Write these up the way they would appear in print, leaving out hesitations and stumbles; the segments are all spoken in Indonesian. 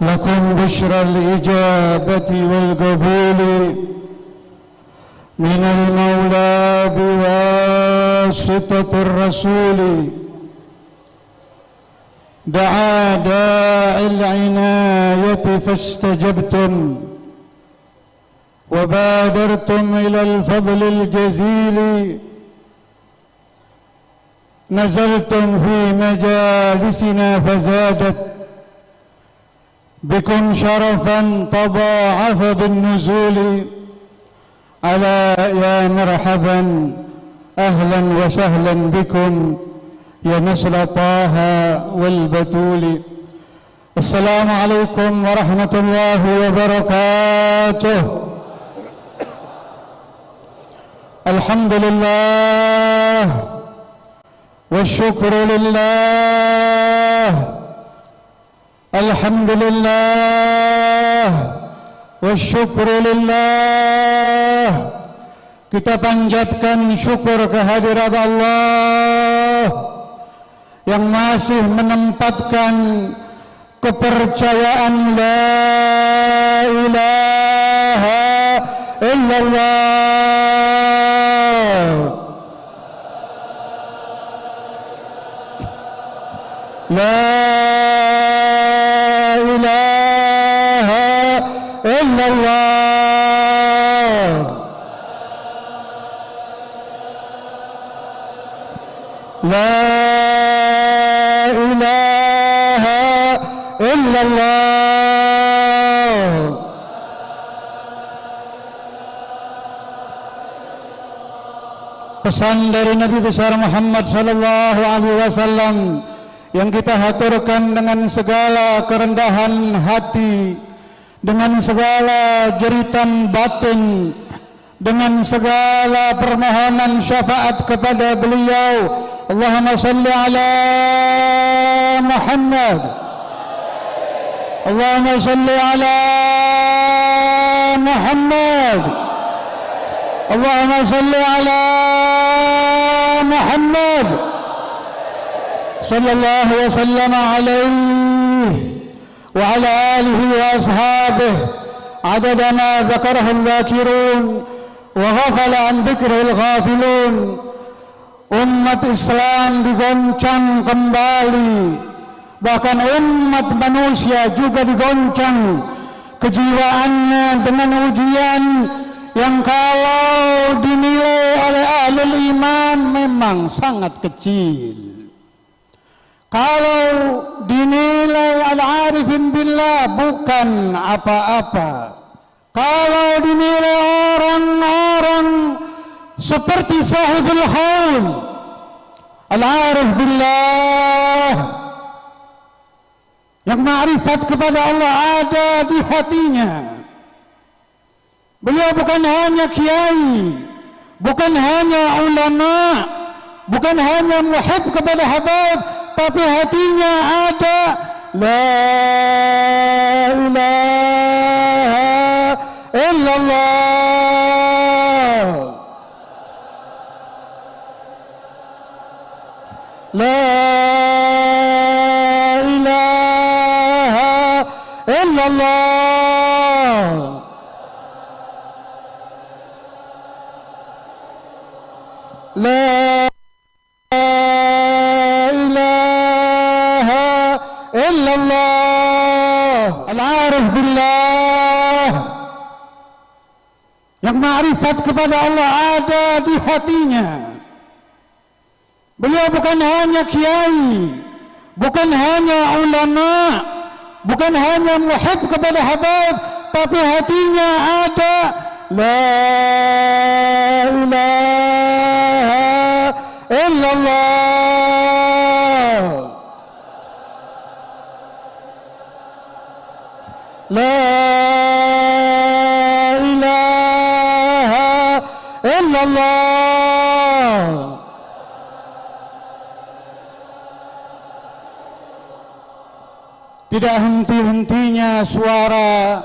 لكم بشرى الإجابة والقبول من المولى بواسطة الرسول. دعا داعي العناية فاستجبتم وبادرتم إلى الفضل الجزيل. نزلتم في مجالسنا فزادت بكم شرفا تضاعف بالنزول. ألا يا مرحبا أهلا وسهلا بكم يا نسل طه والبتول. السلام عليكم ورحمة الله وبركاته. الحمد لله والشكر لله. الحمد لله والsyukur lillah. Kita panjatkan syukur kehadirat Allah yang masih menempatkan kepercayaan la ilaha illallah. La La ilaha illallah. Pesan dari Nabi besar Muhammad sallallahu alaihi wasallam yang kita haturkan dengan segala kerendahan hati, dengan segala jeritan batin, dengan segala permohonan syafaat kepada beliau. Allahumma salli ala Muhammad. Allahumma salli ala Muhammad. Allahumma salli ala Muhammad sallallahu wa sallam alaihi wa ala alihi wa ashabihi adada ma dzakarahu al-dzakirun wa ghafala an dzikrihi al-ghafilun. Umat Islam digoncang kembali, bahkan umat manusia juga digoncang kejiwaannya dengan ujian yang kalau dinilai oleh ahlul iman memang sangat kecil. Kalau dinilai al-arifin billah bukan apa-apa. Kalau dinilai orang-orang seperti sahibul haul, al-arif billah, yang ma'rifat kepada Allah ada di hatinya. Beliau bukan hanya kiai, bukan hanya ulama, bukan hanya muhib kepada habaib, tapi hatinya ada la ilaha illallah. La ilaha illallah. La ilaha illallah. Al-arif billah, yang ma'rifat kepada Allah ada di hatinya. Beliau bukan hanya kiai, bukan hanya ulama, bukan hanya muhib kepada habaib, tapi hatinya ada la ilaha illallah. La ilaha illallah. Tidak henti-hentinya suara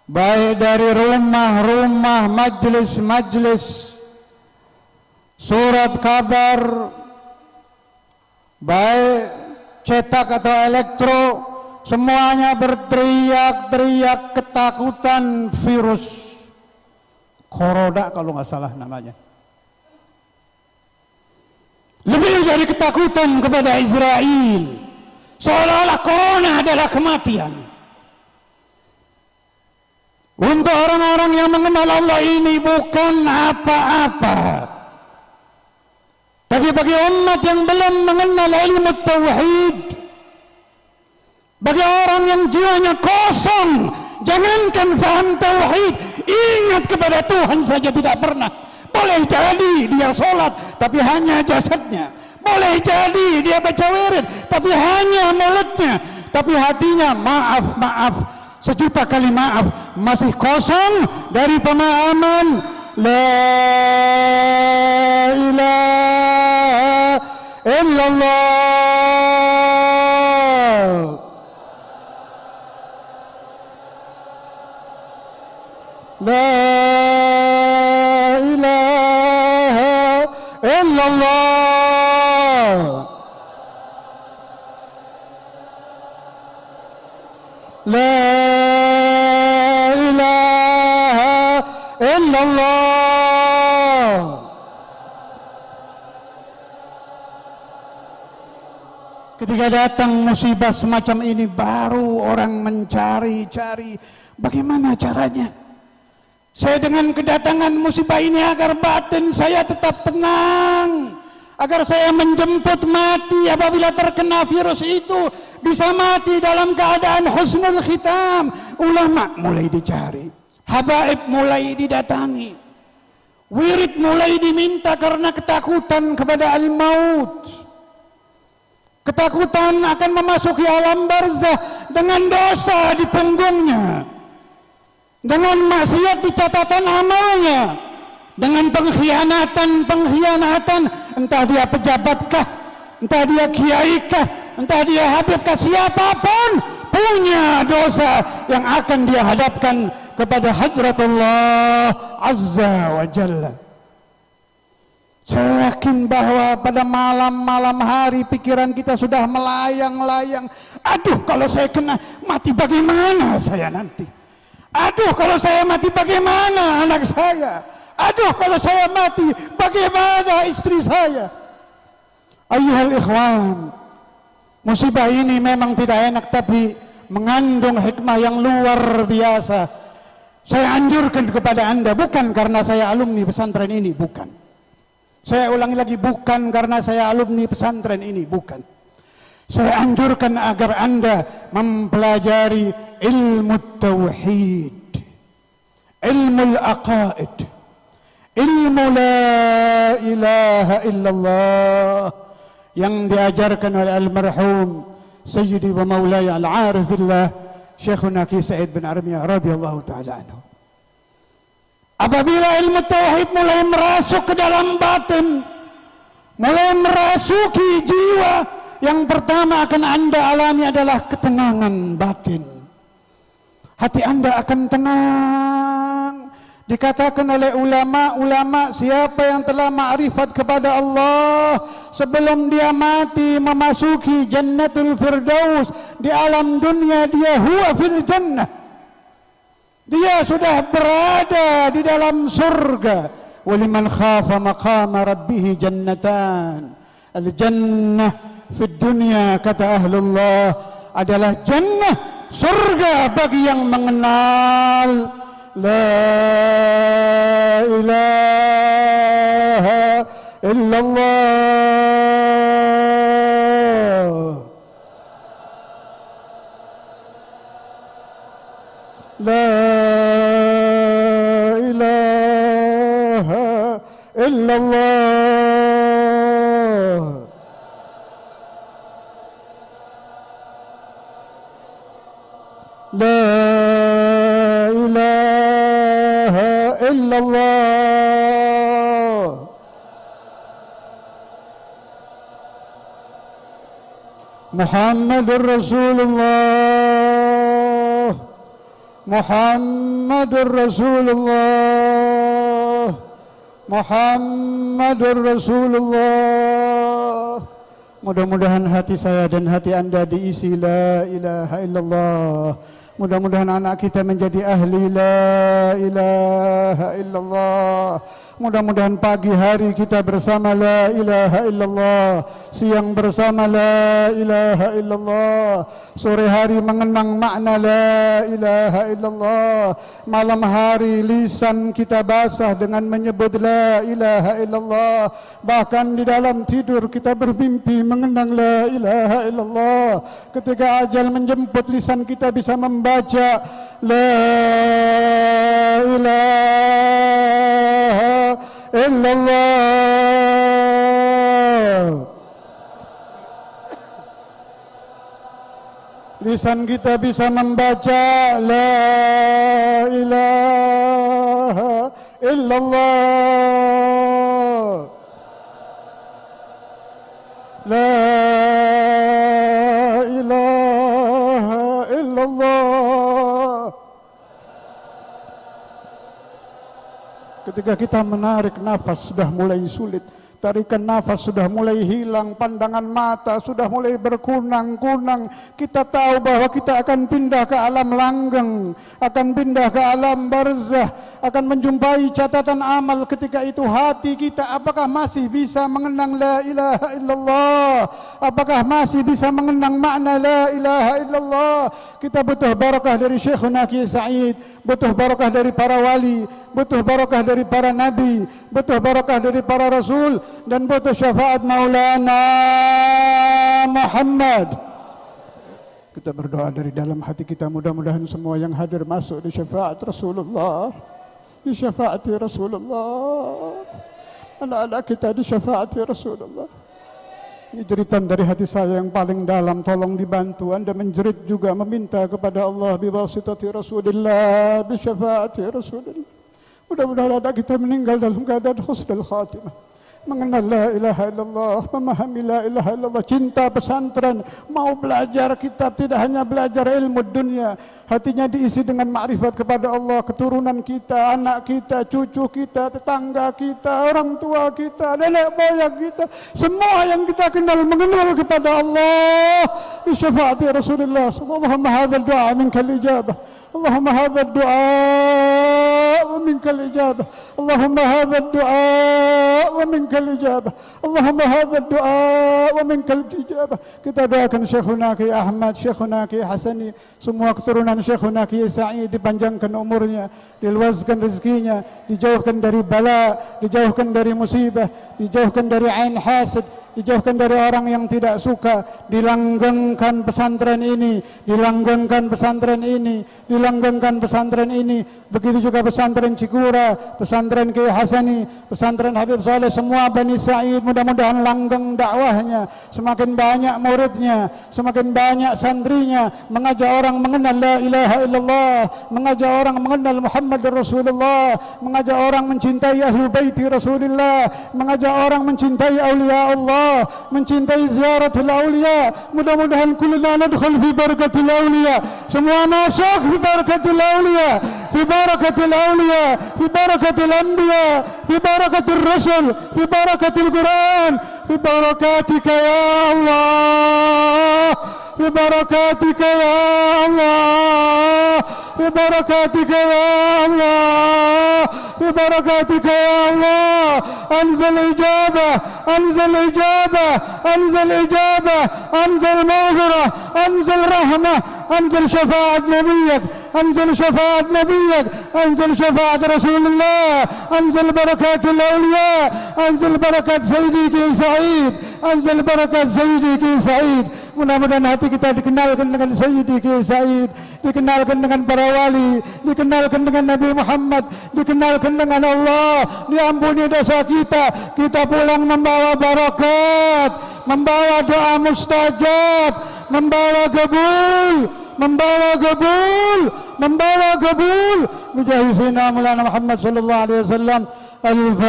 baik dari rumah-rumah, majlis-majlis, surat kabar, baik cetak atau elektro, semuanya berteriak-teriak ketakutan virus corona kalau nggak salah namanya. Lebih dari ketakutan kepada Israel, seolah-olah corona adalah kematian. Untuk orang-orang yang mengenal Allah ini bukan apa-apa. Tapi bagi umat yang belum mengenal ilmu tauhid, bagi orang yang jiwanya kosong, jangankan faham tauhid, ingat kepada Tuhan saja tidak pernah. Boleh jadi dia sholat, tapi hanya jasadnya. Boleh jadi dia baca wirid, tapi hanya mulutnya. Tapi hatinya maaf, sejuta kali maaf, masih kosong dari pemahaman La ilaha illallah. La ilaha illallah. La ilaha illallah. Ketika datang musibah semacam ini, baru orang mencari-cari bagaimana caranya. Saya dengan kedatangan musibah ini agar batin saya tetap tenang, agar saya menjemput mati apabila terkena virus itu, bisa mati dalam keadaan husnul khitam. Ulama mulai dicari, habaib mulai didatangi, wirid mulai diminta karena ketakutan kepada al-maut, ketakutan akan memasuki alam barzah dengan dosa di punggungnya, dengan maksiat di catatan amalnya, dengan pengkhianatan, entah dia pejabatkah, entah dia kiaikah, entah dia habibkah, siapapun punya dosa yang akan dia hadapkan kepada hadratullah azza wa jalla. Saya yakin bahwa pada malam-malam hari pikiran kita sudah melayang-layang. Aduh, kalau saya kena mati bagaimana saya nanti? Aduh, kalau saya mati bagaimana anak saya? Aduh, kalau saya mati bagaimana istri saya? Ayyuhal ikhwan, musibah ini memang tidak enak, tapi mengandung hikmah yang luar biasa. Saya anjurkan kepada Anda, bukan karena saya alumni pesantren ini, bukan. Saya ulangi lagi, bukan karena saya alumni pesantren ini, bukan. Saya anjurkan agar Anda mempelajari ilmu tauhid, ilmu al-aqaid, ilmu la ilaha illallah yang diajarkan oleh almarhum Sayyidi wa Maulaya al-Arif billah Syekhuna Ki Said bin Armiyah radhiyallahu ta'ala anhu. Apabila ilmu tauhid mulai merasuk ke dalam batin, mulai merasuki jiwa, yang pertama akan Anda alami adalah ketenangan batin. Hati Anda akan tenang. Dikatakan oleh ulama-ulama, siapa yang telah ma'rifat kepada Allah sebelum dia mati memasuki Jannatul Firdaus, di alam dunia dia huwa fil jannah, dia sudah berada di dalam surga. Waliman khafa maqama rabbih jannatan. Al-jannah fid dunya, kata ahlullah, adalah jannah, surga bagi yang mengenal La ilaha illallah. La ilaha illallah. La ilaha illallah. Muhammadur Rasulullah. Muhammadur Rasulullah. Muhammadur Rasulullah. Mudah-mudahan hati saya dan hati anda diisi la ilaha illallah. Mudah-mudahan anak kita menjadi ahli la ilaha illallah. Mudah-mudahan pagi hari kita bersama la ilaha illallah, siang bersama la ilaha illallah, sore hari mengenang makna la ilaha illallah, malam hari lisan kita basah dengan menyebut la ilaha illallah, bahkan di dalam tidur kita bermimpi mengenang la ilaha illallah. Ketika ajal menjemput, lisan kita bisa membaca la ilaha illallah. Lisan kita bisa membaca la ilaha illallah. La ilaha illallah. Ketika kita menarik nafas sudah mulai sulit, tarikan nafas sudah mulai hilang, pandangan mata sudah mulai berkunang-kunang. Kita tahu bahwa kita akan pindah ke alam langgeng, akan pindah ke alam barzah, akan menjumpai catatan amal. Ketika itu hati kita apakah masih bisa mengenang la ilaha illallah? Apakah masih bisa mengenang makna la ilaha illallah? Kita butuh barakah dari Syekhuna Kiai Said, butuh barakah dari para wali, butuh barakah dari para nabi, butuh barakah dari para rasul, dan butuh syafaat Maulana Muhammad. Kita berdoa dari dalam hati kita, mudah-mudahan semua yang hadir masuk di syafaat Rasulullah, di syafaati Rasulullah. Anak-anak kita di syafaati Rasulullah. Ini jeritan dari hati saya yang paling dalam, tolong dibantu. Anda menjerit juga meminta kepada Allah biwasitati Rasulillah, bi syafaati Rasulillah. Mudah-mudahan anak kita meninggal dalam keadaan husnul khatimah, mengenal la ilaha illallah, memahami la ilaha illallah, cinta pesantren, mau belajar kitab, tidak hanya belajar ilmu dunia, hatinya diisi dengan makrifat kepada Allah. Keturunan kita, anak kita, cucu kita, tetangga kita, orang tua kita, nenek moyang kita, semua yang kita kenal mengenal kepada Allah bi syafaati Rasulullah. Allahumma hadzal du'a minkal ijabah, Allahumma hadzal du'a wa minkal ijabah, Allahumma hadzal du'a wa minkal ijabah, Allahumma hadzal du'a wa minkal ijabah. Kita doakan Syekhuna Kiai Ahmad, Syekhuna Kiai Hasani, semua keturunan Syekhuna Kiai Said dipanjangkan umurnya, diluaskan rezekinya, dijauhkan dari bala, dijauhkan dari musibah, dijauhkan dari ain hasad, dijauhkan dari orang yang tidak suka. Dilanggengkan pesantren ini, dilanggengkan pesantren ini, dilanggengkan pesantren ini. Begitu juga pesantren Cikura, pesantren Kiai Hasani, pesantren Habib Saleh, semua Bani Said, mudah-mudahan langgeng dakwahnya, semakin banyak muridnya, semakin banyak santrinya, mengajak orang mengenal la ilaha illallah, mengajak orang mengenal Muhammad Rasulullah, mengajak orang mencintai ahli baiti Rasulullah, mengajak orang mencintai aulia Allah, mencintai ziaratul aulia. Mudah-mudahan kulluna nadkhul fi barakatil aulia, semua masuk fi barakatil aulia, fi barakatil aulia, fi barakatil anbiya, fi barakatil rasul, fi barakatil Quran, fi barakatika ya Allah, fi barakatika ya Allah, fi barakatika ya Allah, fi barakatika ya Allah. Anzal ijabah, anzal ijabah, anzal ijabah, anzal maghfirah, anzal rahmah, anzal syafaat nabiyak, anzal syafaat nabiyak, anzal syafaat Rasulullah, anzal barakatul awliya, anzal barakat Sayyidi Kiai Said, anzal barakat Sayyidi Kiai Said. Mudah-mudahan hati kita dikenalkan dengan Sayyidi Kiai Said, dikenalkan dengan para wali, dikenalkan dengan Nabi Muhammad, dikenalkan dengan Allah, diampuni dosa kita. Kita pulang membawa barakat, membawa doa mustajab, membawa kabul, membawa kabul, membawa kabul. Mujahi Sayyidina Maulana Muhammad sallallahu alaihi wasallam. Al-Fatihah.